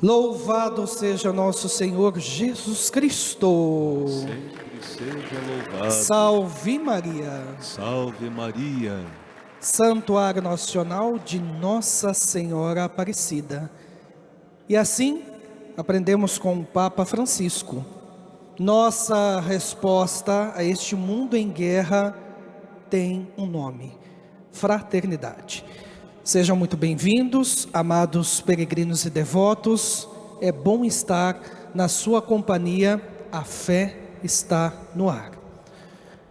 Louvado seja nosso Senhor Jesus Cristo. Sempre seja louvado. Salve Maria. Salve Maria. Santuário Nacional de Nossa Senhora Aparecida. E assim, aprendemos com o Papa Francisco. Nossa resposta a este mundo em guerra tem um nome: fraternidade. Sejam muito bem-vindos, amados peregrinos e devotos. É bom estar na sua companhia. A fé está no ar.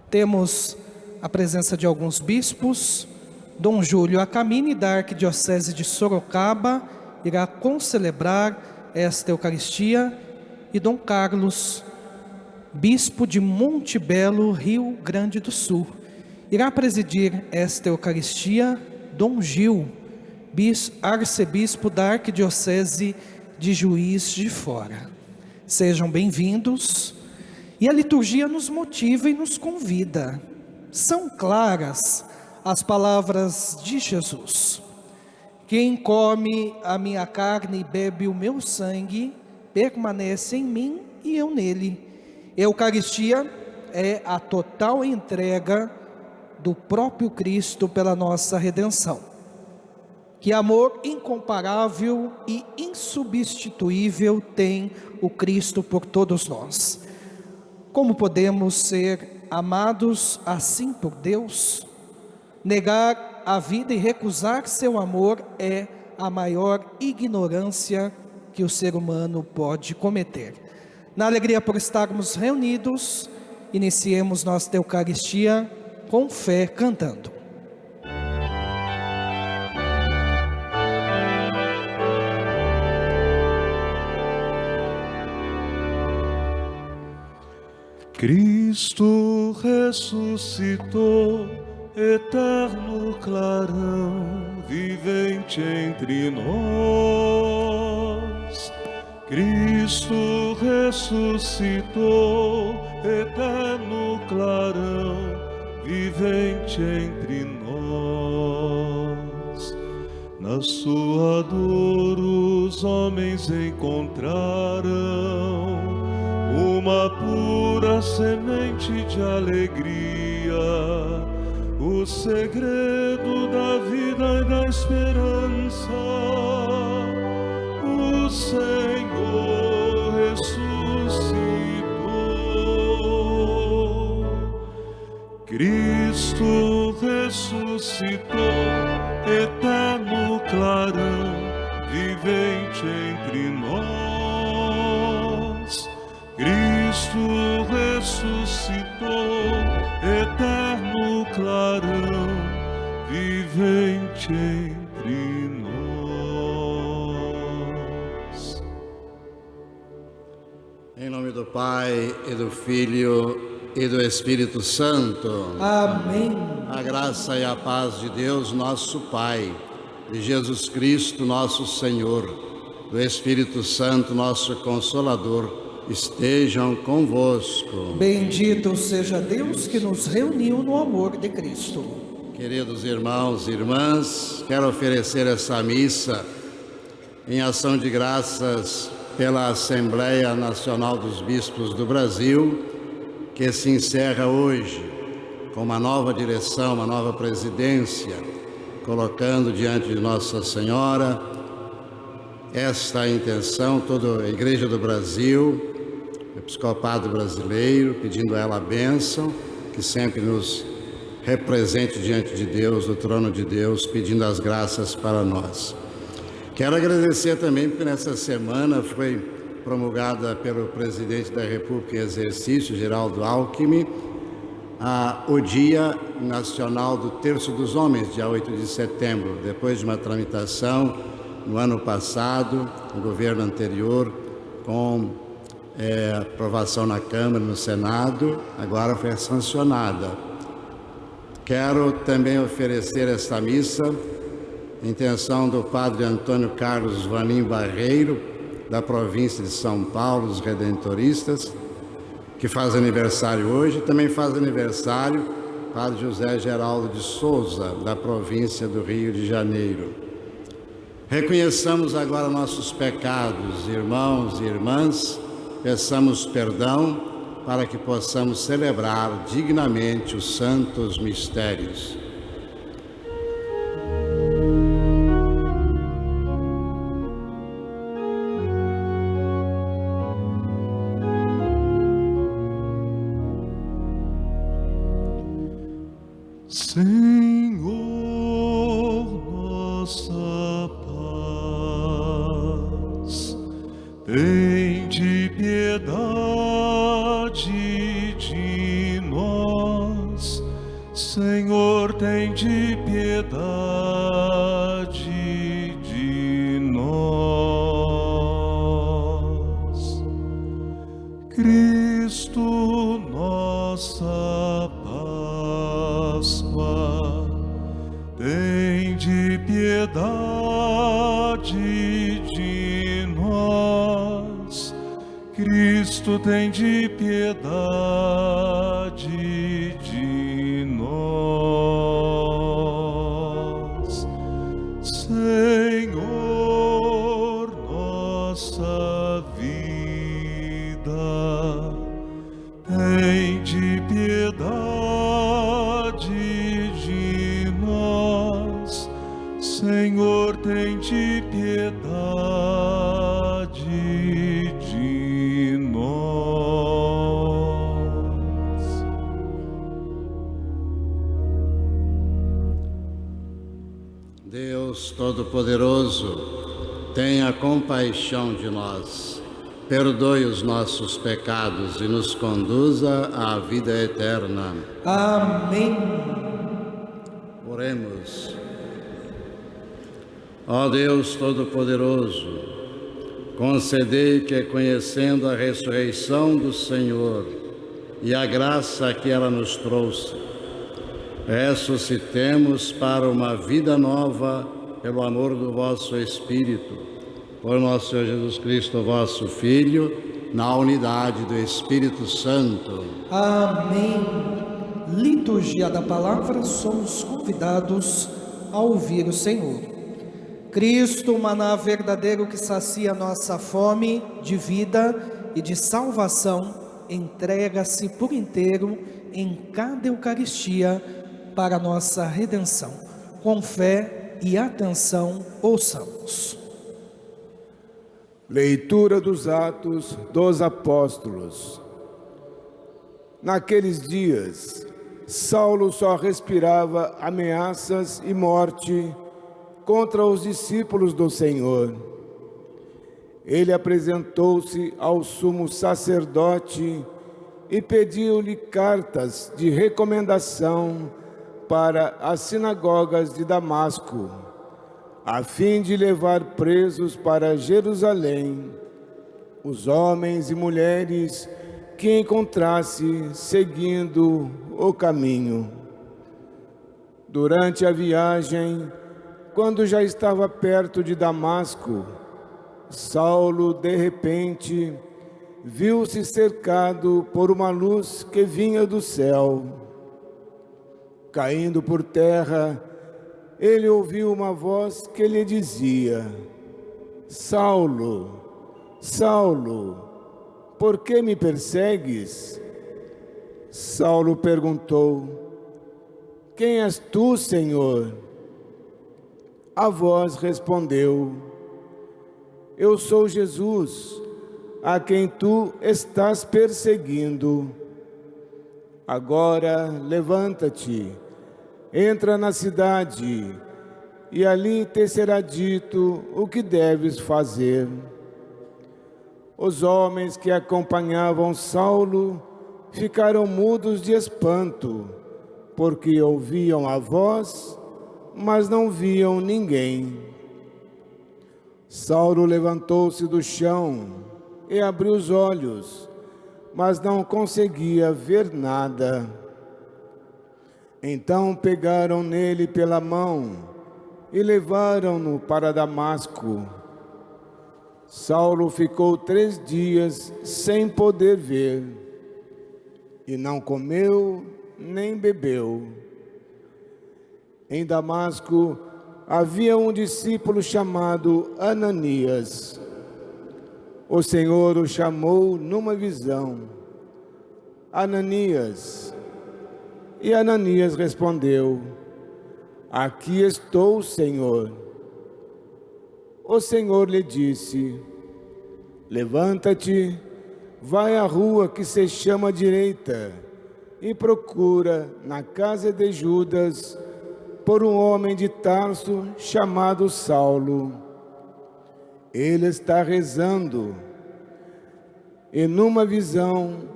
Temos a presença de alguns bispos. Dom Júlio Acamini, da Arquidiocese de Sorocaba, irá concelebrar esta Eucaristia. E Dom Carlos, bispo de Monte Belo, Rio Grande do Sul, irá presidir esta Eucaristia. Dom Gil, arcebispo da Arquidiocese de Juiz de Fora. Sejam bem-vindos. E a liturgia nos motiva e nos convida. São claras as palavras de Jesus: quem come a minha carne e bebe o meu sangue, permanece em mim e eu nele. Eucaristia é a total entrega do próprio Cristo pela nossa redenção. Que amor incomparável e insubstituível tem o Cristo por todos nós. Como podemos ser amados assim por Deus? Negar a vida e recusar seu amor é a maior ignorância que o ser humano pode cometer. Na alegria por estarmos reunidos, iniciemos nossa Eucaristia com fé, cantando. Cristo ressuscitou, eterno clarão, vivente entre nós. Cristo ressuscitou, eterno clarão, vivente entre nós. Na sua dor os homens encontraram uma pura semente de alegria, o segredo da vida e da esperança. O Senhor ressuscitou. Cristo ressuscitou, eterno clarão, vivente entre nós. Cristo ressuscitou, eterno clarão, vivente entre nós. Em nome do Pai, e do Filho, e do Espírito Santo. Amém. A graça e a paz de Deus, nosso Pai, de Jesus Cristo, nosso Senhor, do Espírito Santo, nosso Consolador, estejam convosco. Bendito seja Deus que nos reuniu no amor de Cristo. Queridos irmãos e irmãs, quero oferecer essa missa em ação de graças pela Assembleia Nacional dos Bispos do Brasil, que se encerra hoje com uma nova direção, uma nova presidência, colocando diante de Nossa Senhora esta intenção, toda a Igreja do Brasil, o Episcopado brasileiro, pedindo a ela a bênção, que sempre nos represente diante de Deus, do trono de Deus, pedindo as graças para nós. Quero agradecer também, porque nessa semana foi promulgada pelo presidente da República em exercício, Geraldo Alckmin, o Dia Nacional do Terço dos Homens, dia 8 de setembro, depois de uma tramitação no ano passado, no governo anterior, com aprovação na Câmara e no Senado, agora foi sancionada. Quero também oferecer esta missa em intenção do Padre Antônio Carlos Vanim Barreiro, da província de São Paulo, dos Redentoristas, que faz aniversário hoje. Também faz aniversário Padre José Geraldo de Souza, da província do Rio de Janeiro. Reconheçamos agora nossos pecados, irmãos e irmãs, peçamos perdão para que possamos celebrar dignamente os santos mistérios. Senhor, nossa paz, tende piedade de nós. Senhor, tende piedade de nós. Cristo, nossa Páscoa, tende piedade de nós. Cristo, tende piedade de nós. Senhor, nossa vida, tende piedade de nós. Senhor, tende piedade de nós. Deus Todo-Poderoso, tenha compaixão de nós, perdoe os nossos pecados e nos conduza à vida eterna. Amém. Oremos. Ó Deus Todo-Poderoso, concedei que, conhecendo a ressurreição do Senhor e a graça que ela nos trouxe, ressuscitemos para uma vida nova pelo amor do vosso Espírito, por nosso Senhor Jesus Cristo, vosso Filho, na unidade do Espírito Santo. Amém. Liturgia da Palavra, somos convidados a ouvir o Senhor. Cristo, o maná verdadeiro que sacia nossa fome de vida e de salvação, entrega-se por inteiro em cada Eucaristia para nossa redenção. Com fé e atenção, ouçamos. Leitura dos Atos dos Apóstolos. Naqueles dias, Saulo só respirava ameaças e morte contra os discípulos do Senhor. Ele apresentou-se ao sumo sacerdote e pediu-lhe cartas de recomendação para as sinagogas de Damasco, a fim de levar presos para Jerusalém os homens e mulheres que encontrasse seguindo o caminho. Durante a viagem, quando já estava perto de Damasco, Saulo, de repente, viu-se cercado por uma luz que vinha do céu. Caindo por terra, ele ouviu uma voz que lhe dizia: Saulo, Saulo, por que me persegues? Saulo perguntou: Quem és tu, Senhor? A voz respondeu: Eu sou Jesus, a quem tu estás perseguindo. Agora levanta-te, entra na cidade, e ali te será dito o que deves fazer. Os homens que acompanhavam Saulo ficaram mudos de espanto, porque ouviam a voz, mas não viam ninguém. Saulo levantou-se do chão e abriu os olhos, mas não conseguia ver nada. Então pegaram nele pela mão e levaram-no para Damasco. Saulo ficou 3 dias sem poder ver, e não comeu nem bebeu. Em Damasco, havia um discípulo chamado Ananias. O Senhor o chamou numa visão: Ananias. E Ananias respondeu: Aqui estou, Senhor. O Senhor lhe disse: Levanta-te, vai à rua que se chama Direita e procura na casa de Judas por um homem de Tarso chamado Saulo. Ele está rezando. E numa visão,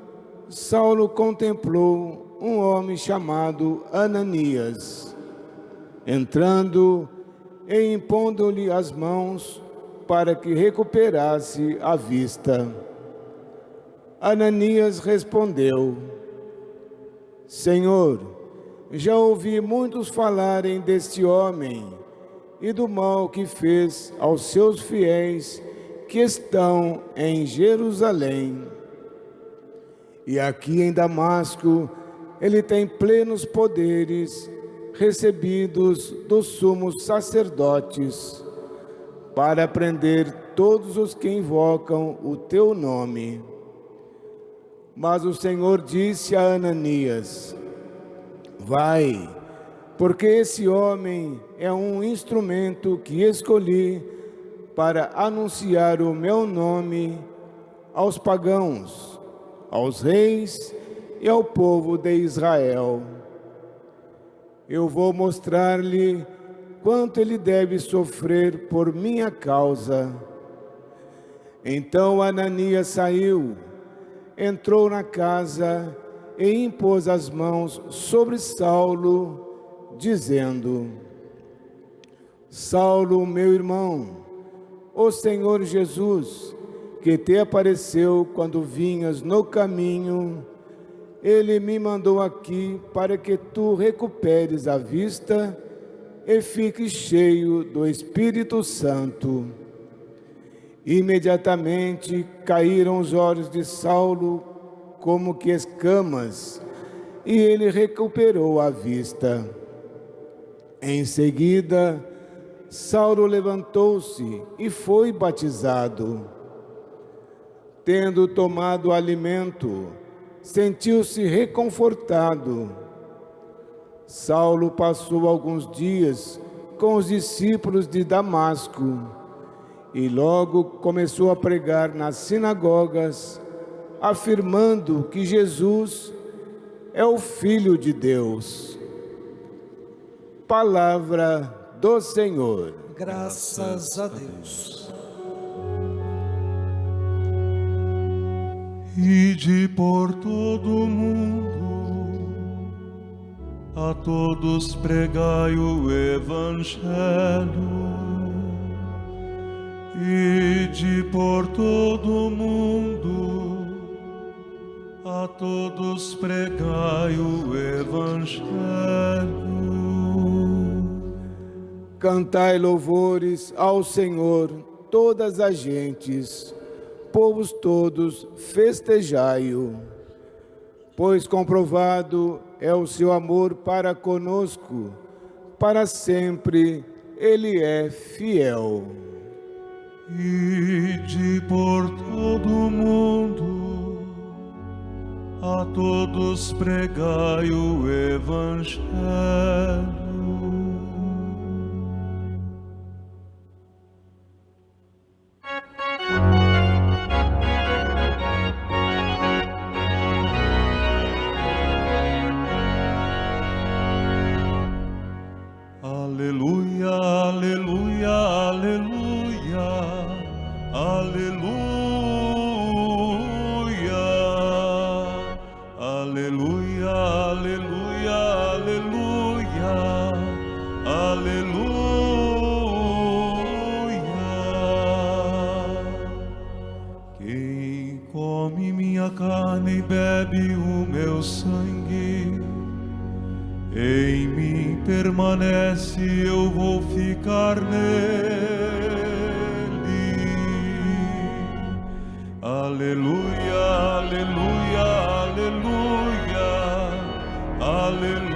Saulo contemplou um homem chamado Ananias, entrando e impondo-lhe as mãos para que recuperasse a vista. Ananias respondeu: Senhor, já ouvi muitos falarem deste homem e do mal que fez aos seus fiéis que estão em Jerusalém. E aqui em Damasco ele tem plenos poderes recebidos dos sumos sacerdotes para prender todos os que invocam o teu nome. Mas o Senhor disse a Ananias: Vai, porque esse homem é um instrumento que escolhi para anunciar o meu nome aos pagãos, aos reis e ao povo de Israel. Eu vou mostrar-lhe quanto ele deve sofrer por minha causa. Então Ananias saiu, entrou na casa e impôs as mãos sobre Saulo, dizendo: Saulo, meu irmão, o Senhor Jesus, que te apareceu quando vinhas no caminho, ele me mandou aqui para que tu recuperes a vista e fiques cheio do Espírito Santo. Imediatamente caíram os olhos de Saulo como que escamas, e ele recuperou a vista. Em seguida, Saulo levantou-se e foi batizado. Tendo tomado alimento, sentiu-se reconfortado. Saulo passou alguns dias com os discípulos de Damasco e logo começou a pregar nas sinagogas, afirmando que Jesus é o Filho de Deus. Palavra do Senhor. Graças a Deus. Ide por todo o mundo, a todos pregai o Evangelho. Ide por todo o mundo, a todos pregai o Evangelho. Cantai louvores ao Senhor, todas as gentes, povos todos, festejai-o, pois comprovado é o seu amor para conosco, para sempre ele é fiel. Ide por todo o mundo, a todos pregai o Evangelho. Aleluia, aleluia, aleluia, aleluia, aleluia, aleluia, aleluia, aleluia. Quem come minha carne e bebe o meu sangue, em mim permanece, eu vou ficar nele. Aleluia, aleluia, aleluia, aleluia.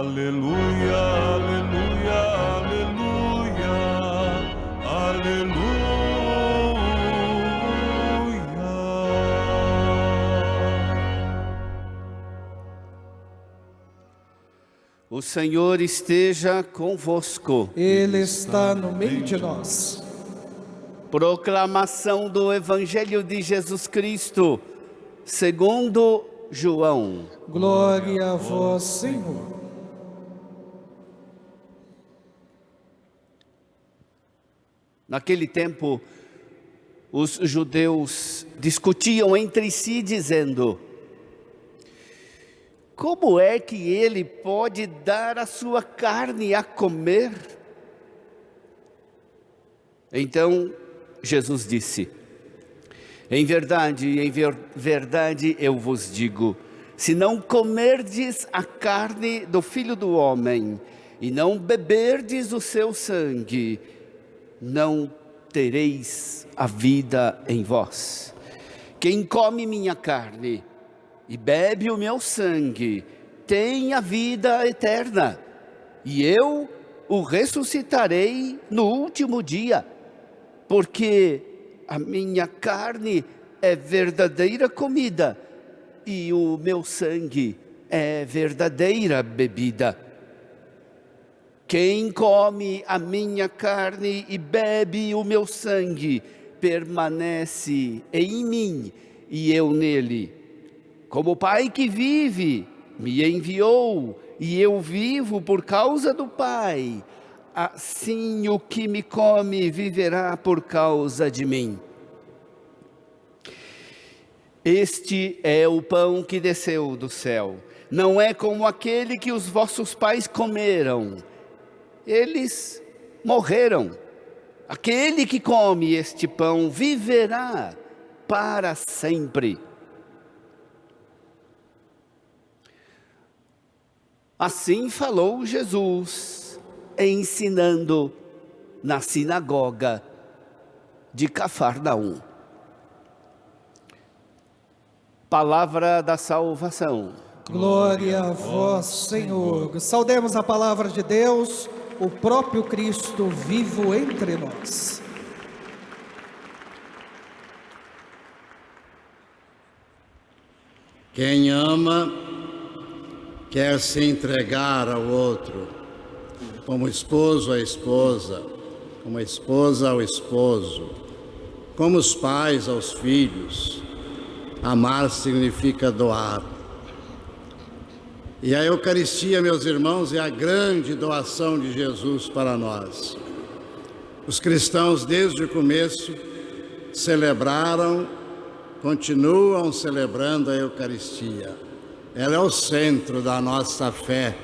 Aleluia, aleluia, aleluia, aleluia. O Senhor esteja convosco. Ele está no meio de nós. Proclamação do Evangelho de Jesus Cristo, segundo João. Glória a vós, Senhor. Naquele tempo, os judeus discutiam entre si, dizendo: como é que ele pode dar a sua carne a comer? Então Jesus disse: em verdade eu vos digo, se não comerdes a carne do Filho do Homem e não beberdes o seu sangue, não tereis a vida em vós. Quem come minha carne e bebe o meu sangue tem a vida eterna, e eu o ressuscitarei no último dia, porque a minha carne é verdadeira comida e o meu sangue é verdadeira bebida. Quem come a minha carne e bebe o meu sangue permanece em mim e eu nele. Como o Pai que vive me enviou e eu vivo por causa do Pai, assim o que me come viverá por causa de mim. Este é o pão que desceu do céu. Não é como aquele que os vossos pais comeram. Eles morreram. Aquele que come este pão viverá para sempre. Assim falou Jesus, ensinando na sinagoga de Cafarnaum. Palavra da salvação. Glória a vós, Senhor. Saudemos a palavra de Deus, o próprio Cristo vivo entre nós. Quem ama quer se entregar ao outro, como esposo à esposa, como a esposa ao esposo, como os pais aos filhos. Amar significa doar. E a Eucaristia, meus irmãos, é a grande doação de Jesus para nós. Os cristãos, desde o começo, celebraram, continuam celebrando a Eucaristia. Ela é o centro da nossa fé.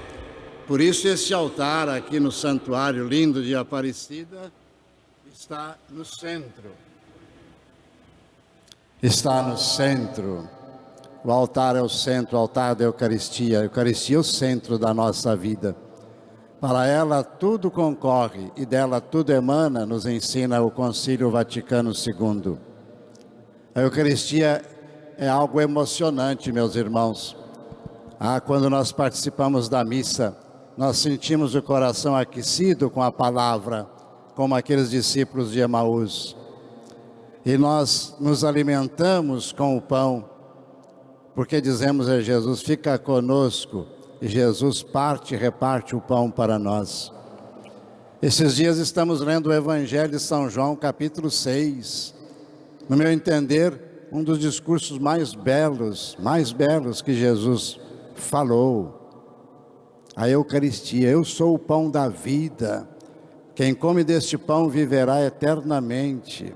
Por isso esse altar aqui no Santuário Lindo de Aparecida está no centro. Está no centro. O altar é o centro, o altar da Eucaristia. A Eucaristia é o centro da nossa vida. Para ela tudo concorre e dela tudo emana, nos ensina o Concílio Vaticano II. A Eucaristia é algo emocionante, meus irmãos. Quando nós participamos da missa, nós sentimos o coração aquecido com a palavra, como aqueles discípulos de Emaús. E nós nos alimentamos com o pão, porque dizemos a Jesus: fica conosco, e Jesus parte e reparte o pão para nós. Esses dias estamos lendo o Evangelho de São João, capítulo 6. No meu entender, um dos discursos mais belos que Jesus falou. A Eucaristia: eu sou o pão da vida, quem come deste pão viverá eternamente.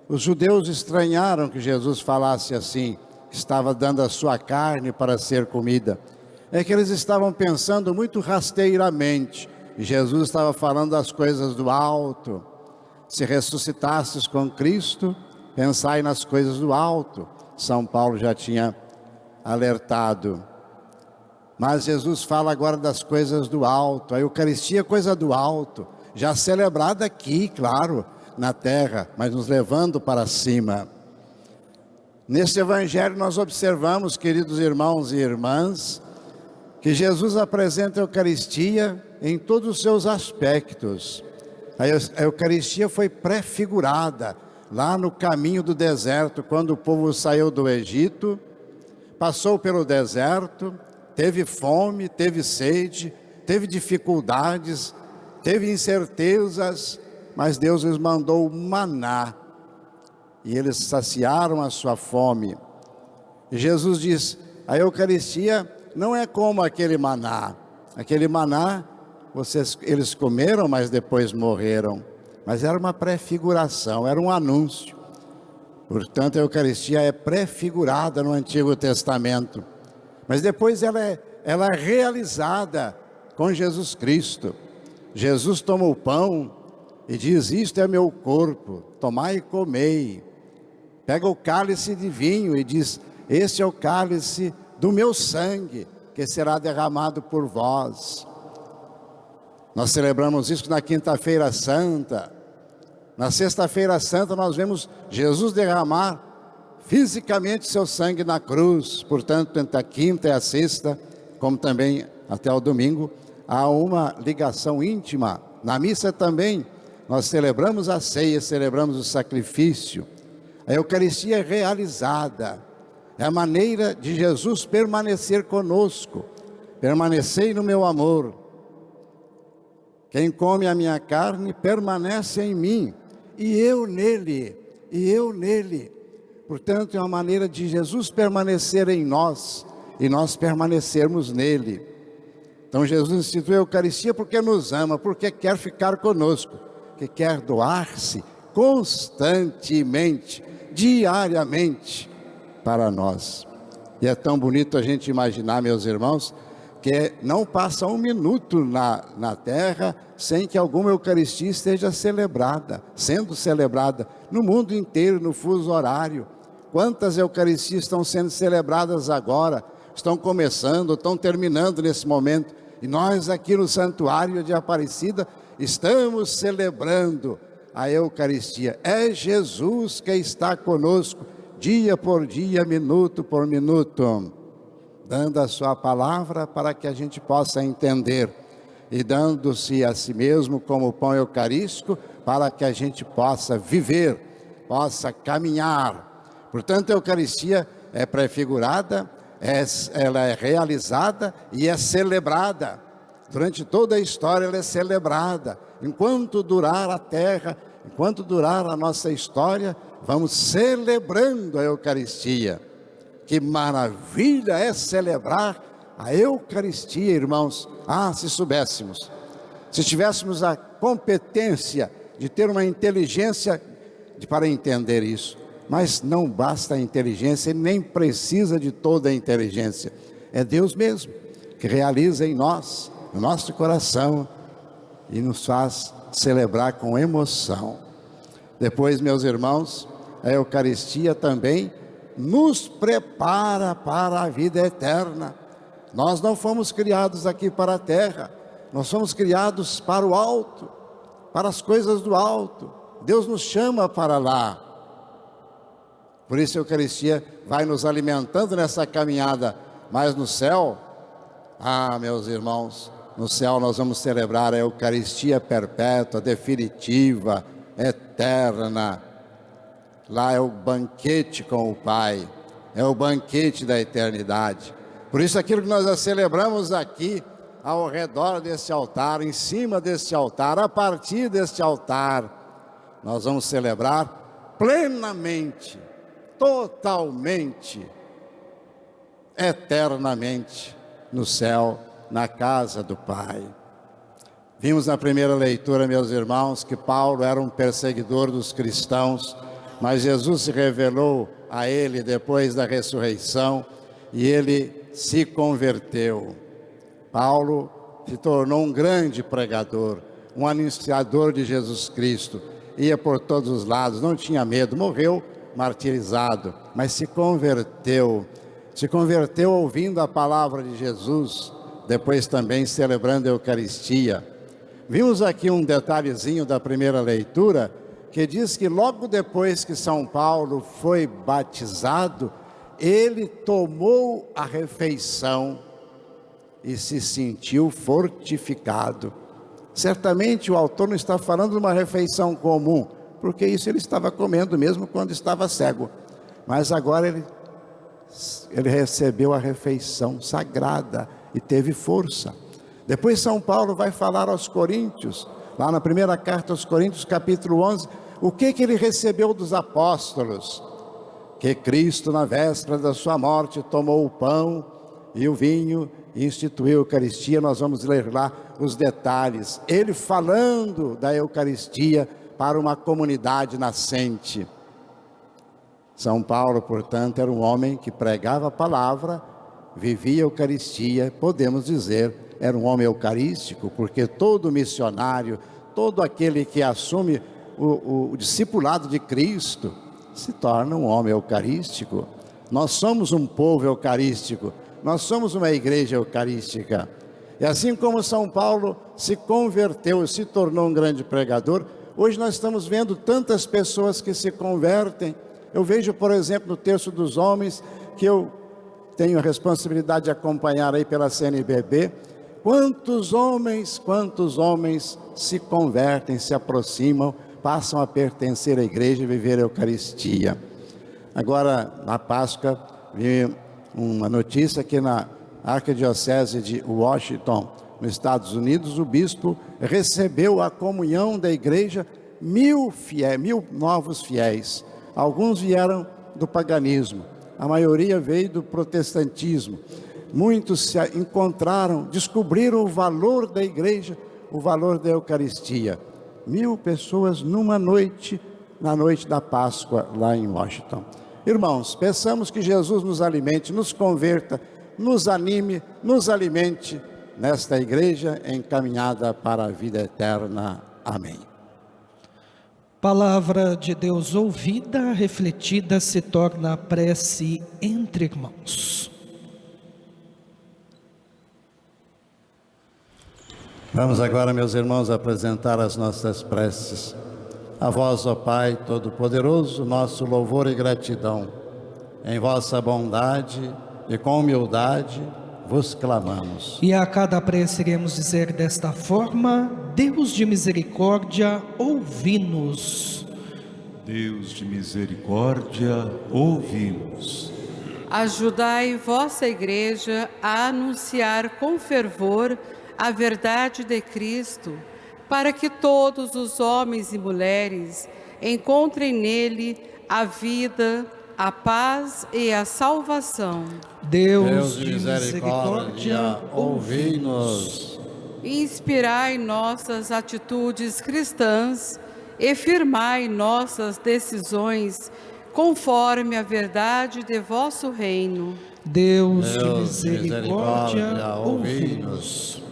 Os judeus estranharam que Jesus falasse assim, que estava dando a sua carne para ser comida. É que eles estavam pensando muito rasteiramente. Jesus estava falando das coisas do alto. Se ressuscitastes com Cristo, pensai nas coisas do alto. São Paulo já tinha alertado. Mas Jesus fala agora das coisas do alto. A Eucaristia é coisa do alto, já celebrada aqui, claro, na terra, mas nos levando para cima. Nesse Evangelho nós observamos, queridos irmãos e irmãs, que Jesus apresenta a Eucaristia em todos os seus aspectos. A Eucaristia foi prefigurada lá no caminho do deserto, quando o povo saiu do Egito, passou pelo deserto, teve fome, teve sede, teve dificuldades, teve incertezas, mas Deus lhes mandou o maná e eles saciaram a sua fome. E Jesus diz: a Eucaristia não é como aquele maná. Aquele maná, eles comeram, mas depois morreram. Mas era uma prefiguração, era um anúncio. Portanto, a Eucaristia é prefigurada no Antigo Testamento. Mas depois ela é realizada com Jesus Cristo. Jesus toma o pão e diz: isto é meu corpo, tomai e comei. Pega o cálice de vinho e diz: este é o cálice do meu sangue, que será derramado por vós. Nós celebramos isso na Quinta-feira Santa. Na Sexta-feira Santa nós vemos Jesus derramar fisicamente seu sangue na cruz. Portanto, entre a quinta e a sexta, como também até o domingo, há uma ligação íntima. Na missa também nós celebramos a ceia, celebramos o sacrifício. A Eucaristia é realizada. É a maneira de Jesus permanecer conosco. Permanecei no meu amor. Quem come a minha carne permanece em mim, e eu nele, Portanto, é uma maneira de Jesus permanecer em nós, e nós permanecermos nele. Então Jesus instituiu a Eucaristia porque nos ama, porque quer ficar conosco, que quer doar-se constantemente, diariamente, para nós. E é tão bonito a gente imaginar, meus irmãos, que não passa um minuto na terra sem que alguma Eucaristia esteja sendo celebrada no mundo inteiro, no fuso horário. Quantas Eucaristias estão sendo celebradas agora, estão começando, estão terminando nesse momento, e nós aqui no Santuário de Aparecida estamos celebrando a Eucaristia. É Jesus que está conosco, dia por dia, minuto por minuto, dando a sua palavra para que a gente possa entender, e dando-se a si mesmo como pão eucarístico, para que a gente possa viver, possa caminhar. Portanto, a Eucaristia é prefigurada, ela é realizada e é celebrada. Durante toda a história ela é celebrada. Enquanto durar a terra, enquanto durar a nossa história, vamos celebrando a Eucaristia. Que maravilha é celebrar a Eucaristia, irmãos. Ah, se soubéssemos, se tivéssemos a competência de ter uma inteligência para entender isso. Mas não basta a inteligência, ele nem precisa de toda a inteligência. É Deus mesmo que realiza em nós, no nosso coração, e nos faz celebrar com emoção. Depois, meus irmãos, a Eucaristia também nos prepara para a vida eterna. Nós não fomos criados aqui para a terra, nós fomos criados para o alto, para as coisas do alto. Deus nos chama para lá. Por isso a Eucaristia vai nos alimentando nessa caminhada. Mas no céu, meus irmãos, no céu nós vamos celebrar a Eucaristia perpétua, definitiva, eterna. Lá é o banquete com o Pai, é o banquete da eternidade. Por isso aquilo que nós celebramos aqui, ao redor desse altar, em cima desse altar, a partir deste altar, nós vamos celebrar plenamente, totalmente, eternamente, no céu, na casa do Pai. Vimos na primeira leitura, meus irmãos, que Paulo era um perseguidor dos cristãos, mas Jesus se revelou a ele depois da ressurreição e ele se converteu. Paulo se tornou um grande pregador, um anunciador de Jesus Cristo, ia por todos os lados, não tinha medo, morreu martirizado, mas se converteu ouvindo a palavra de Jesus, depois também celebrando a Eucaristia. Vimos aqui um detalhezinho da primeira leitura, que diz que logo depois que São Paulo foi batizado, ele tomou a refeição e se sentiu fortificado. Certamente o autor não está falando de uma refeição comum, porque isso ele estava comendo mesmo quando estava cego. Mas agora ele recebeu a refeição sagrada e teve força. Depois São Paulo vai falar aos Coríntios, lá na primeira carta aos Coríntios, capítulo 11, o que ele recebeu dos apóstolos? Que Cristo, na véspera da sua morte, tomou o pão e o vinho e instituiu a Eucaristia. Nós vamos ler lá os detalhes. Ele falando da Eucaristia para uma comunidade nascente. São Paulo, portanto, era um homem que pregava a palavra, vivia a Eucaristia, podemos dizer, era um homem eucarístico, porque todo missionário, todo aquele que assume o discipulado de Cristo, se torna um homem eucarístico. Nós somos um povo eucarístico, nós somos uma igreja eucarística. E assim como São Paulo se converteu, se tornou um grande pregador, hoje nós estamos vendo tantas pessoas que se convertem. Eu vejo, por exemplo, no Terço dos Homens, que eu tenho a responsabilidade de acompanhar aí pela CNBB, quantos homens se convertem, se aproximam, passam a pertencer à igreja e viver a Eucaristia. Agora, na Páscoa, vi uma notícia que na Arquidiocese de Washington, nos Estados Unidos, o bispo recebeu a comunhão da igreja 1000 novos fiéis. Alguns vieram do paganismo, a maioria veio do protestantismo. Muitos se encontraram, descobriram o valor da igreja, o valor da Eucaristia. 1000 pessoas numa noite, na noite da Páscoa, lá em Washington. Irmãos, peçamos que Jesus nos alimente, nos converta, nos anime, nos alimente nesta igreja encaminhada para a vida eterna. Amém. Palavra de Deus ouvida, refletida, se torna prece entre irmãos. Vamos agora, meus irmãos, apresentar as nossas preces. A vós, ó Pai Todo-Poderoso, nosso louvor e gratidão. Em vossa bondade e com humildade vos clamamos. E a cada prece iremos dizer desta forma: Deus de misericórdia, ouvi-nos. Deus de misericórdia, ouvi-nos. Ajudai vossa Igreja a anunciar com fervor a verdade de Cristo, para que todos os homens e mulheres encontrem nele a vida, a paz e a salvação. Deus de misericórdia, ouvi-nos. Inspirai nossas atitudes cristãs e firmai nossas decisões conforme a verdade de vosso reino. Deus de misericórdia, ouvi-nos.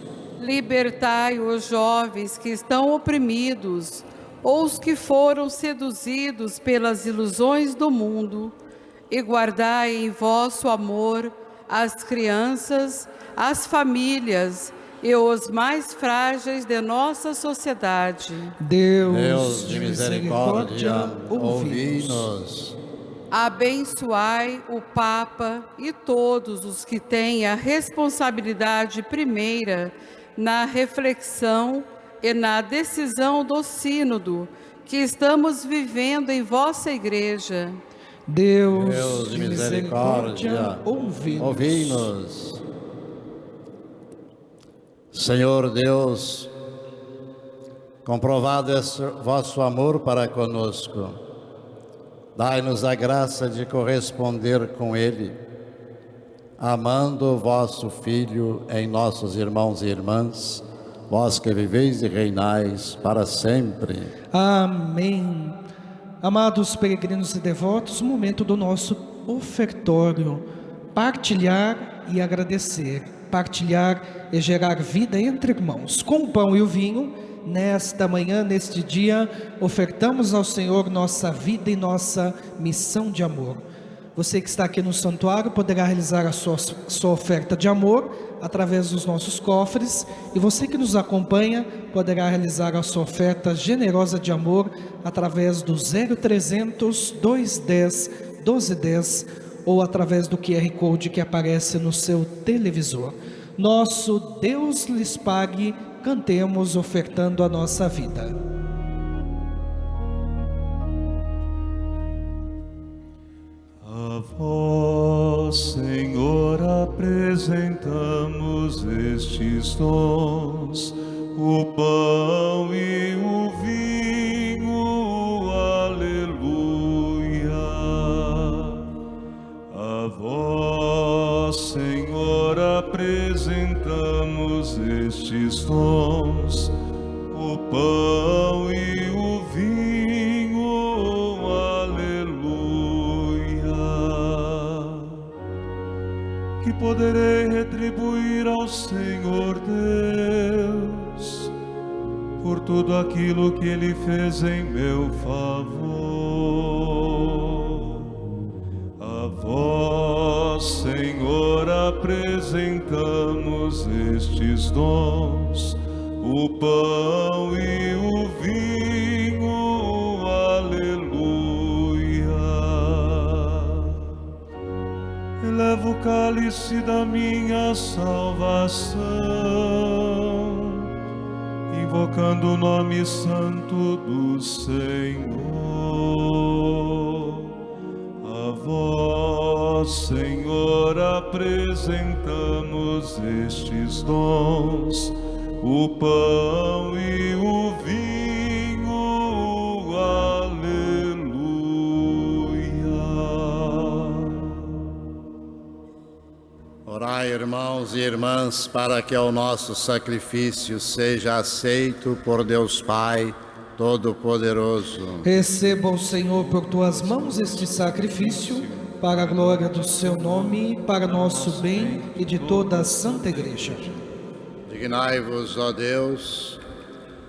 Libertai os jovens que estão oprimidos, ou os que foram seduzidos pelas ilusões do mundo, e guardai em vosso amor as crianças, as famílias e os mais frágeis de nossa sociedade. Deus de misericórdia, ouvi-nos. Abençoai o Papa e todos os que têm a responsabilidade primeira na reflexão e na decisão do sínodo que estamos vivendo em vossa igreja. Deus de misericórdia, ouvi-nos. Senhor Deus, comprovado é vosso amor para conosco, dai-nos a graça de corresponder com ele, amando o vosso Filho em nossos irmãos e irmãs, vós que viveis e reinais para sempre. Amém. Amados peregrinos e devotos, momento do nosso ofertório, partilhar e agradecer, partilhar e gerar vida entre irmãos. Com o pão e o vinho, nesta manhã, neste dia, ofertamos ao Senhor nossa vida e nossa missão de amor. Você que está aqui no santuário poderá realizar a sua oferta de amor através dos nossos cofres, e você que nos acompanha poderá realizar a sua oferta generosa de amor através do 0300 210 1210 ou através do QR Code que aparece no seu televisor. Nosso Deus lhes pague, cantemos ofertando a nossa vida. A vós, Senhor, apresentamos estes dons, o pão e o vinho, aleluia. A vós, Senhor, apresentamos estes dons, o pão e o vinho, aleluia. Que poderei retribuir ao Senhor Deus por tudo aquilo que Ele fez em meu favor. A vós, Senhor, apresentamos estes dons, o pão e o vinho, aleluia. Elevo o cálice da minha salvação, invocando o nome santo do Senhor. A vós, Senhor, apresentamos estes dons, o pão e o vinho, aleluia. Orai, irmãos e irmãs, para que o nosso sacrifício seja aceito por Deus Pai Todo-Poderoso. Receba o Senhor por tuas mãos este sacrifício, para a glória do seu nome, para nosso bem e de toda a Santa Igreja. Dignai-vos, ó Deus,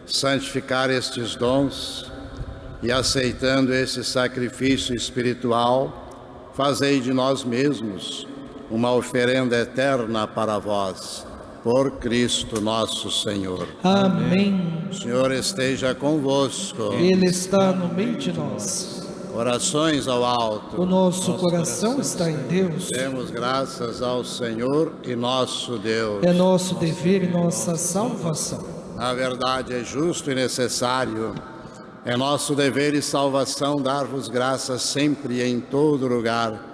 santificar estes dons e, aceitando esse sacrifício espiritual, fazei de nós mesmos uma oferenda eterna para vós, por Cristo nosso Senhor. Amém. O Senhor esteja convosco. Ele está no meio de nós. Orações ao alto. O nosso coração está em Deus. Demos graças ao Senhor e nosso Deus. É nosso dever e nossa salvação. Na verdade, é justo e necessário, é nosso dever e salvação dar-vos graças sempre e em todo lugar,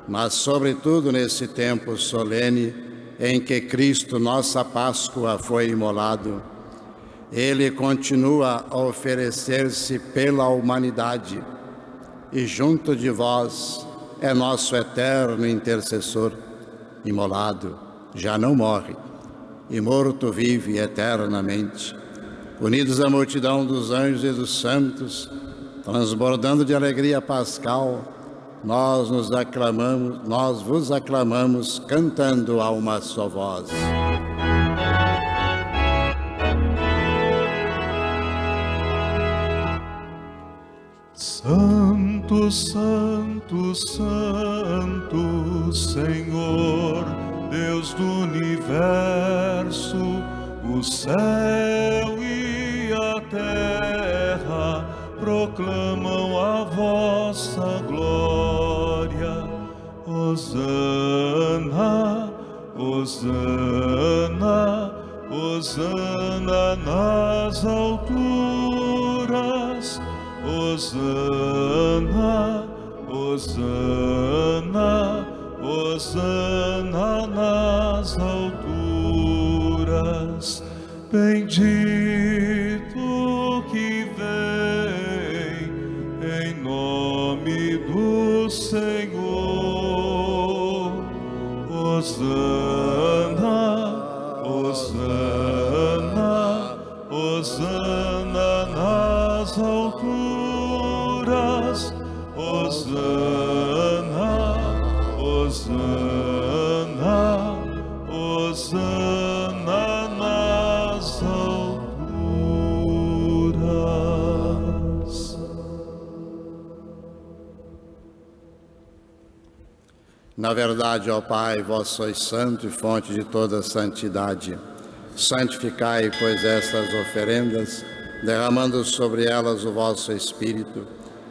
mas sobretudo nesse tempo solene em que Cristo, nossa Páscoa, foi imolado. Ele continua a oferecer-se pela humanidade e junto de vós é nosso eterno intercessor. Imolado, já não morre, e morto vive eternamente. Unidos à multidão dos anjos e dos santos, transbordando de alegria pascal, nós vos aclamamos, cantando a uma só voz. Santo, Santo, Santo, Senhor, Deus do universo, o céu e a terra proclamam a vossa glória. Hosana, Hosana, Hosana nas alturas. Hosana, Hosana, Hosana nas alturas. Bendito que vem em nome do Senhor. Hosana, Hosana, Hosana nas alturas. Hosana, Hosana, Hosana nas alturas. Na verdade, ó Pai, vós sois santo e fonte de toda santidade. Santificai, pois, estas oferendas, derramando sobre elas o vosso Espírito,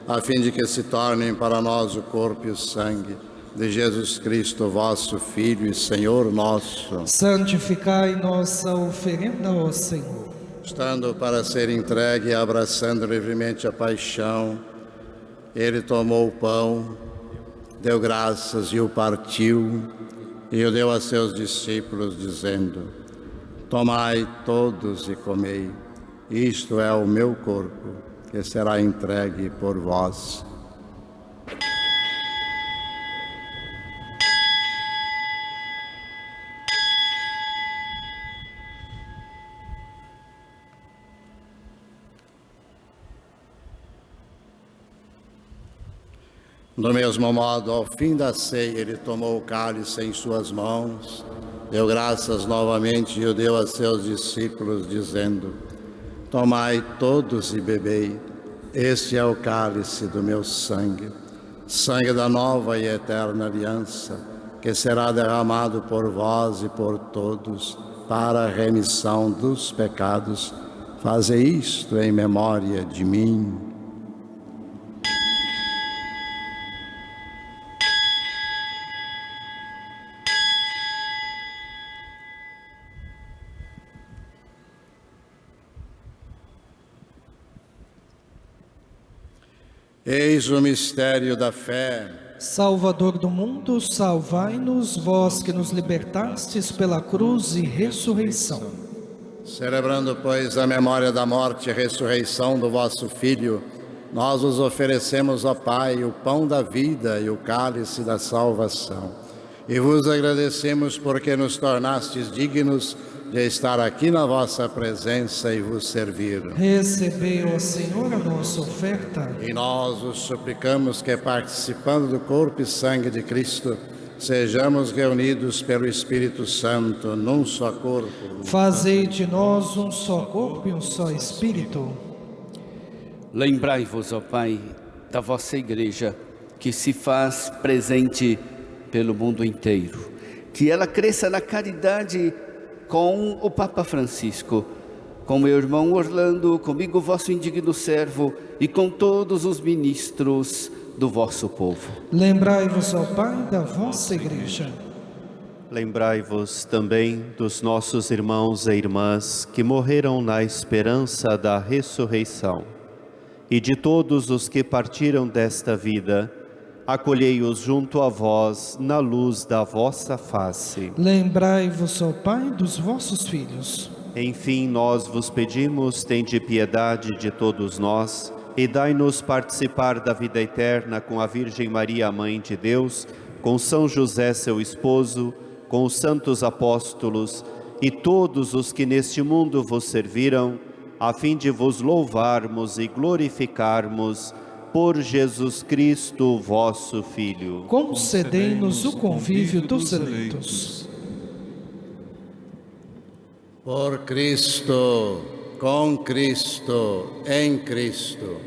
a fim de que se tornem para nós o corpo e o sangue de Jesus Cristo, vosso Filho e Senhor nosso, Santificai nossa oferenda, ó Senhor. estando para ser entregue e abraçando livremente a paixão, ele tomou o pão, deu graças e o partiu, e o deu a seus discípulos, dizendo: tomai todos e comei, isto é o meu corpo, que será entregue por vós. Do mesmo modo, ao fim da ceia, ele tomou o cálice em suas mãos, deu graças novamente e o deu a seus discípulos, dizendo: tomai todos e bebei, este é o cálice do meu sangue, sangue da nova e eterna aliança, que será derramado por vós e por todos, para a remissão dos pecados. Fazei isto em memória de mim. Eis o mistério da fé. Salvador do mundo, salvai-nos, vós que nos libertastes pela cruz e ressurreição. Celebrando, pois, a memória da morte e ressurreição do vosso Filho, nós os oferecemos, ó Pai, o pão da vida e o cálice da salvação. E vos agradecemos porque nos tornastes dignos de estar aqui na vossa presença e vos servir. Recebei, ó Senhor, a nossa oferta. E nós os suplicamos que, participando do corpo e sangue de Cristo, sejamos reunidos pelo Espírito Santo num só corpo. Fazei de nós um só corpo e um só Espírito. Lembrai-vos, ó Pai, da vossa Igreja, que se faz presente pelo mundo inteiro. Que ela cresça na caridade com o Papa Francisco, com meu irmão Orlando, comigo, vosso indigno servo, e com todos os ministros do vosso povo. Lembrai-vos, ó Pai, da vossa Igreja. Lembrai-vos também dos nossos irmãos e irmãs que morreram na esperança da ressurreição, e de todos os que partiram desta vida. Acolhei-os junto a vós na luz da vossa face. Lembrai-vos, ó Pai, dos vossos filhos. Enfim, nós vos pedimos, tende piedade de todos nós e dai-nos participar da vida eterna com a Virgem Maria, Mãe de Deus, com São José, seu esposo, com os santos apóstolos e todos os que neste mundo vos serviram, a fim de vos louvarmos e glorificarmos por Jesus Cristo, vosso Filho. Concedei-nos o convívio dos eleitos. Por Cristo, com Cristo, em Cristo,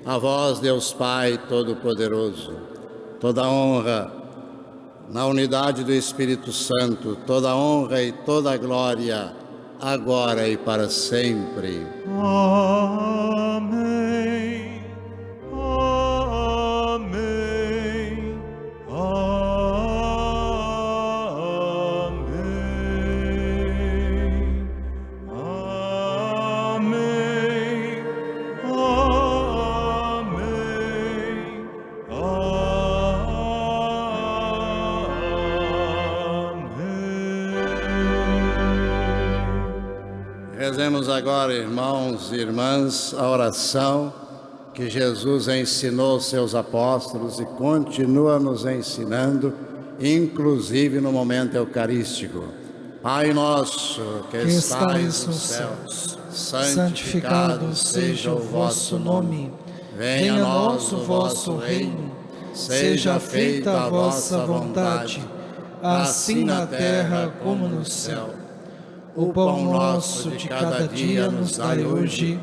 a vós, Deus Pai Todo-Poderoso, toda honra na unidade do Espírito Santo, toda honra e toda glória, agora e para sempre. Amém. Rezemos agora, irmãos e irmãs, a oração que Jesus ensinou aos seus apóstolos e continua nos ensinando, inclusive no momento eucarístico. Pai nosso, que estais nos céus, santificado seja o vosso nome. Venha a nós o vosso reino. Seja feita a vossa vontade, assim na terra como no céu. O pão nosso de cada dia nos dai hoje.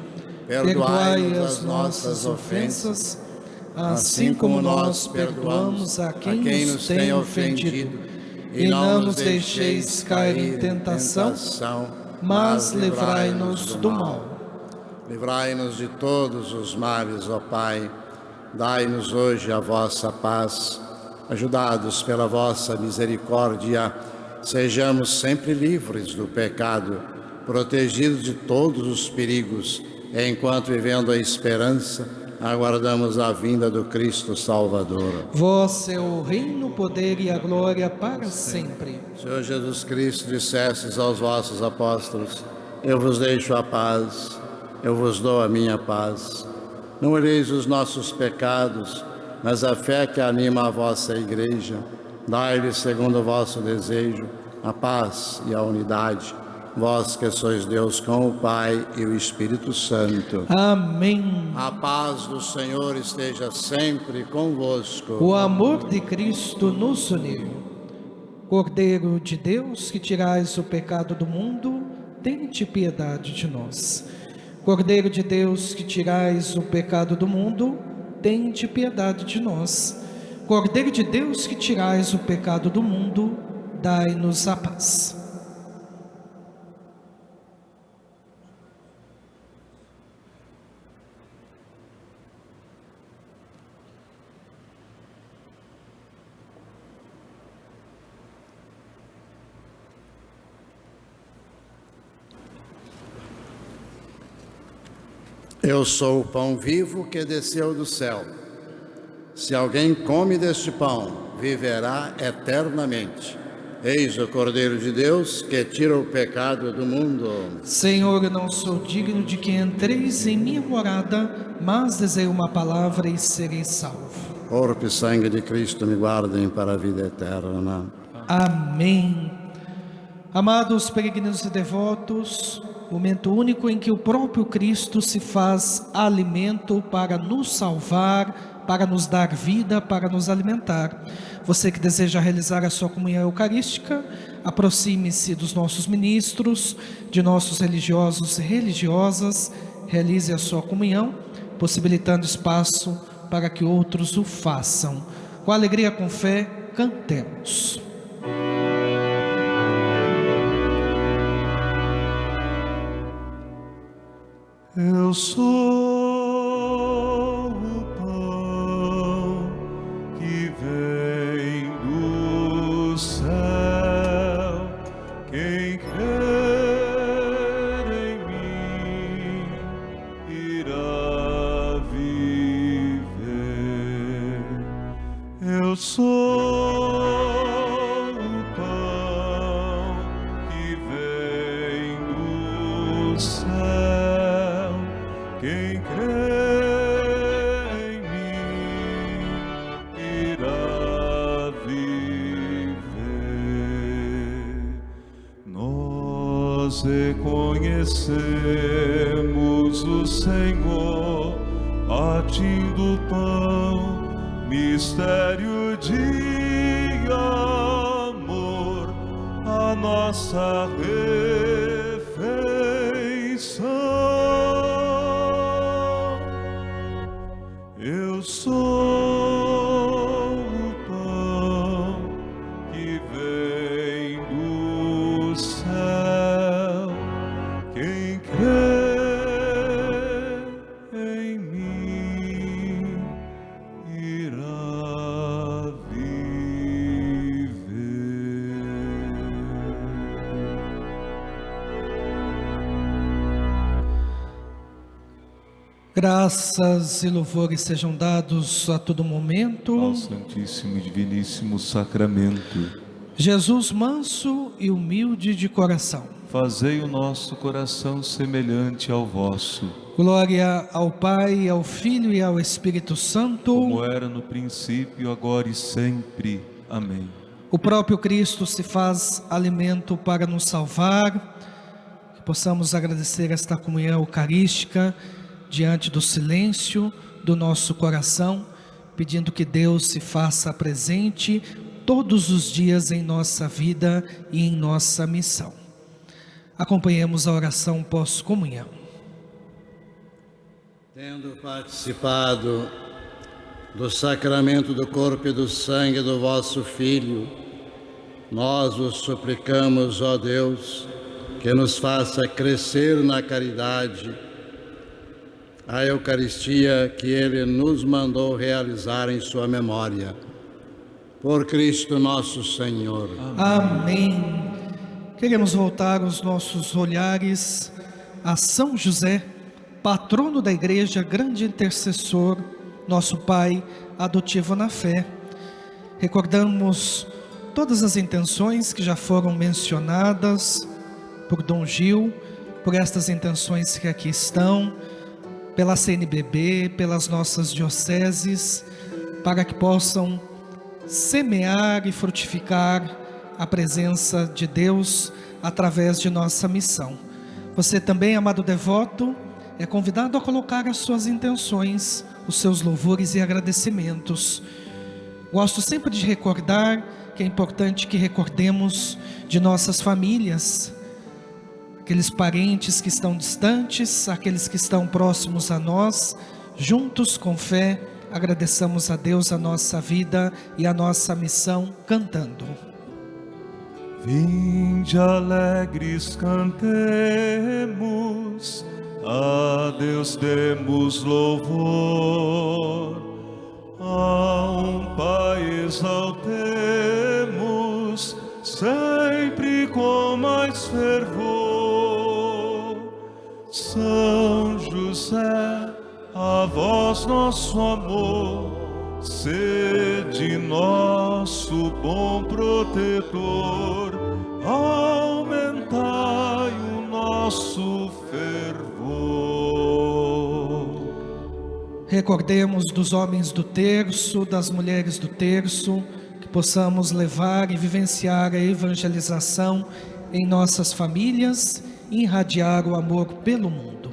Perdoai as nossas ofensas, assim como nós perdoamos a quem nos tem ofendido. E não nos deixeis cair em tentação, mas livrai-nos do mal. Livrai-nos de todos os males, ó Pai. Dai-nos hoje a vossa paz. ajudados pela vossa misericórdia, sejamos sempre livres do pecado, protegidos de todos os perigos, enquanto, vivendo a esperança, aguardamos a vinda do Cristo Salvador. Vós é o reino, o poder e a glória para sempre. Senhor Jesus Cristo, dissestes aos vossos apóstolos: eu vos deixo a paz, eu vos dou a minha paz. Não olheis os nossos pecados, mas a fé que anima a vossa igreja. Dai-lhe, segundo o vosso desejo, a paz e a unidade. Vós que sois Deus com o Pai e o Espírito Santo. Amém. A paz do Senhor esteja sempre convosco. O amor de Cristo nos uniu. Cordeiro de Deus, que tirais o pecado do mundo, tende piedade de nós. Cordeiro de Deus, que tirais o pecado do mundo, tende piedade de nós. Cordeiro de Deus, que tirais o pecado do mundo, dai-nos a paz. Eu sou o pão vivo que desceu do céu. Se alguém come deste pão, viverá eternamente. Eis o Cordeiro de Deus que tira o pecado do mundo. Senhor, eu não sou digno de que entreis em minha morada, mas dizei uma palavra e serei salvo. Corpo e sangue de Cristo me guardem para a vida eterna. Amém. Amados peregrinos e devotos, momento único em que o próprio Cristo se faz alimento para nos salvar, para nos dar vida, para nos alimentar. Você que deseja realizar a sua comunhão eucarística, aproxime-se dos nossos ministros, de nossos religiosos e religiosas, realize a sua comunhão, possibilitando espaço para que outros o façam. Com alegria, com fé, cantemos. Eu sou o pão que vem do céu. Quem crer em mim irá viver. Eu sou o pão que vem do céu. Quem crê em mim irá viver. Nós reconhecemos o Senhor partindo o pão, mistério de amor, a nossa refeição. Eu sou o pão que vem do céu. Quem crê em mim irá viver. Graças e louvores sejam dados a todo momento Ao Santíssimo e Diviníssimo Sacramento. Jesus manso e humilde de coração. Fazei o nosso coração semelhante ao vosso, Glória ao Pai, ao Filho e ao Espírito Santo. como era no princípio, agora e sempre. Amém. O próprio Cristo se faz alimento para nos salvar. Que possamos agradecer esta comunhão eucarística diante do silêncio do nosso coração, pedindo que Deus se faça presente todos os dias em nossa vida e em nossa missão. Acompanhemos a oração pós-comunhão. Tendo participado do sacramento do corpo e do sangue do vosso Filho, nós vos suplicamos, ó Deus, que nos faça crescer na caridade, a Eucaristia que Ele nos mandou realizar em sua memória. Por Cristo nosso Senhor. Amém. Queremos voltar os nossos olhares a São José, patrono da Igreja, grande intercessor, nosso Pai adotivo na fé. Recordamos todas as intenções que já foram mencionadas por Dom Gil, por estas intenções que aqui estão, pela CNBB, pelas nossas dioceses, para que possam semear e frutificar a presença de Deus através de nossa missão. Você também, amado devoto, é convidado a colocar as suas intenções, os seus louvores e agradecimentos. Gosto sempre de recordar que é importante que recordemos de nossas famílias, aqueles parentes que estão distantes, aqueles que estão próximos a nós. Juntos com fé, agradeçamos a Deus a nossa vida e a nossa missão cantando. Vinde alegres cantemos, a Deus demos louvor, a um Pai exaltemos, sempre com mais fervor. São José, a vós nosso amor, sede nosso bom protetor, aumentai o nosso fervor. Recordemos dos homens do terço, das mulheres do terço, que possamos levar e vivenciar a evangelização em nossas famílias e irradiar o amor pelo mundo.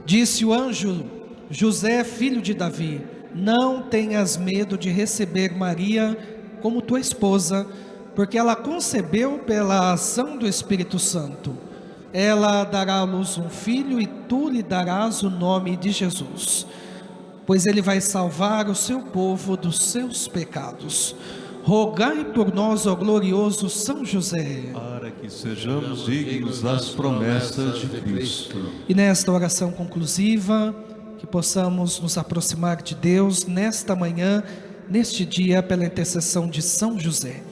Disse o anjo: José, filho de Davi, não tenhas medo de receber Maria como tua esposa, porque ela concebeu pela ação do Espírito Santo. Ela dará à luz um filho e tu lhe darás o nome de Jesus, pois ele vai salvar o seu povo dos seus pecados. Rogai por nós, ó glorioso São José, Para que sejamos dignos das promessas de Cristo. E nesta oração conclusiva, que possamos nos aproximar de Deus nesta manhã, neste dia, pela intercessão de São José.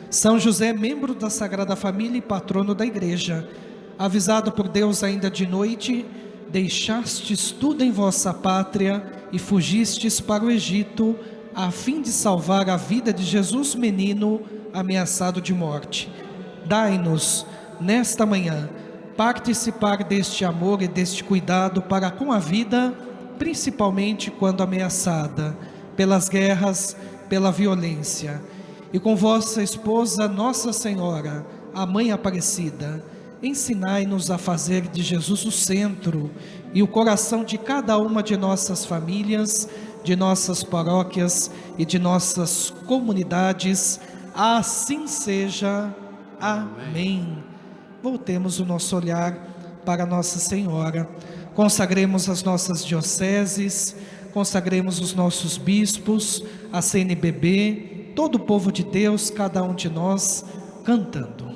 São José, membro da Sagrada Família e patrono da Igreja, avisado por Deus ainda de noite, deixastes tudo em vossa pátria e fugistes para o Egito, a fim de salvar a vida de Jesus menino, ameaçado de morte. Dai-nos, nesta manhã, participar deste amor e deste cuidado para com a vida, principalmente quando ameaçada pelas guerras, pela violência. E com vossa esposa, Nossa Senhora, a Mãe Aparecida, ensinai-nos a fazer de Jesus o centro e o coração de cada uma de nossas famílias, de nossas paróquias e de nossas comunidades. Assim seja. Amém. Voltemos o nosso olhar para Nossa Senhora. Consagremos as nossas dioceses, consagremos os nossos bispos, a CNBB, todo o povo de Deus, cada um de nós, cantando.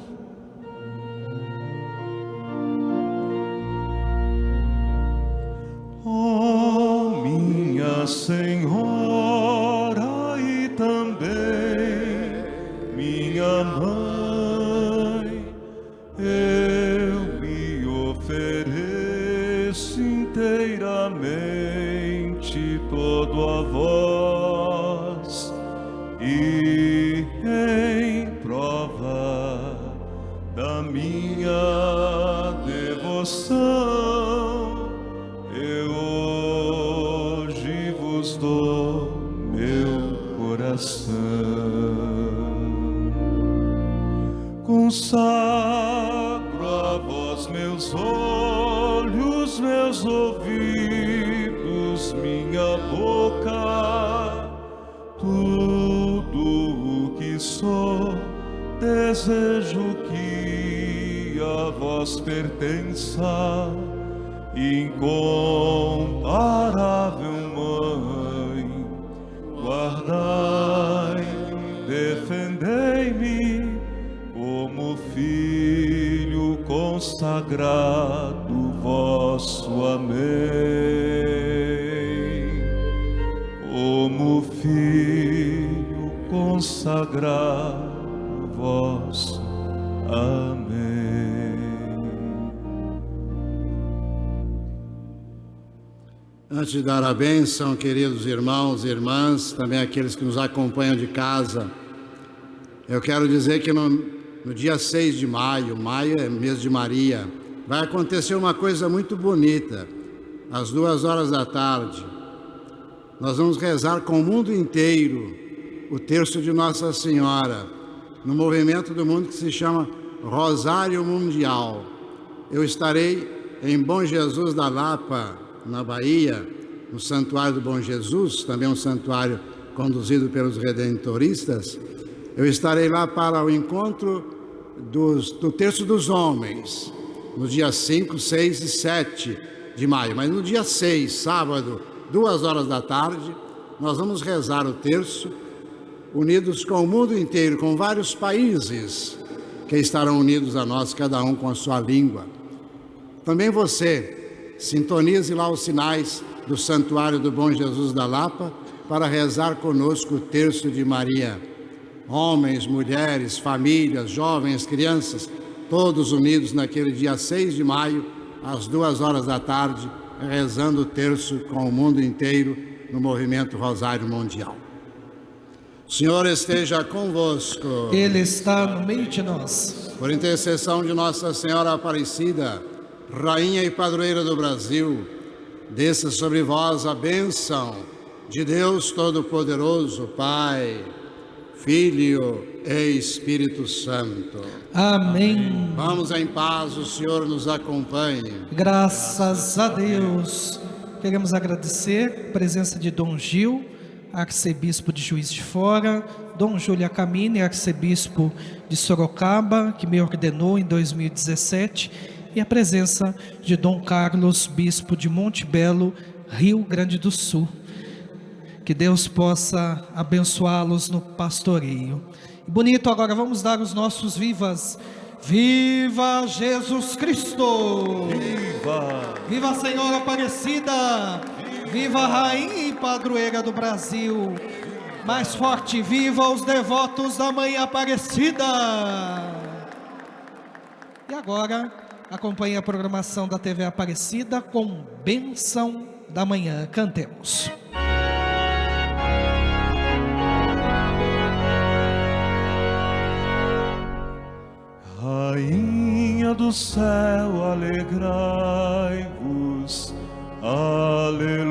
Ó minha Senhora e também minha Mãe, eu me ofereço inteiramente todo a vós, e em prova da minha devoção, eu hoje vos dou meu coração. Consagro a vós meus olhos, meus ouvidos, minha boca, tudo o que sou. Desejo que a vós pertença, incomparável Mãe. Guardai, defendei-me como filho consagrado vosso. Amém. Como filho consagrar o vosso. Amém. Antes de dar a bênção, queridos irmãos e irmãs, também aqueles que nos acompanham de casa, eu quero dizer que no dia 6 de maio, maio é mês de Maria, vai acontecer uma coisa muito bonita. Às 2 da tarde, nós vamos rezar com o mundo inteiro o terço de Nossa Senhora, no movimento do mundo que se chama Rosário Mundial. Eu estarei em Bom Jesus da Lapa, na Bahia, no Santuário do Bom Jesus, também um santuário conduzido pelos Redentoristas. Eu estarei lá para o encontro do Terço dos Homens, no dia 5, 6 e 7 de maio. Mas no dia 6, sábado, 2 da tarde, nós vamos rezar o terço, unidos com o mundo inteiro, com vários países que estarão unidos a nós, cada um com a sua língua. Também você, sintonize lá os sinais do Santuário do Bom Jesus da Lapa para rezar conosco o terço de Maria. Homens, mulheres, famílias, jovens, crianças, todos unidos naquele dia 6 de maio, às 2 da tarde, rezando o terço com o mundo inteiro no movimento Rosário Mundial. O Senhor esteja convosco. Ele está no meio de nós. Por intercessão de Nossa Senhora Aparecida, Rainha e Padroeira do Brasil, desça sobre vós a bênção de Deus Todo-Poderoso, Pai, Filho e Espírito Santo. Amém. Vamos em paz, o Senhor nos acompanhe. Graças a Deus. Queremos agradecer a presença de Dom Gil, arcebispo de Juiz de Fora, Dom Júlio Camini, arcebispo de Sorocaba, que me ordenou em 2017, e a presença de Dom Carlos, bispo de Monte Belo, Rio Grande do Sul. Que Deus possa abençoá-los no pastoreio. Bonito, agora vamos dar os nossos vivas. Viva Jesus Cristo! Viva! Viva a Senhora Aparecida! Viva a Rainha e Padroeira do Brasil! Mais forte, viva os devotos da Mãe Aparecida! E agora, acompanhe a programação da TV Aparecida com Bênção da Manhã. Cantemos. Rainha do céu, alegrai-vos, aleluia.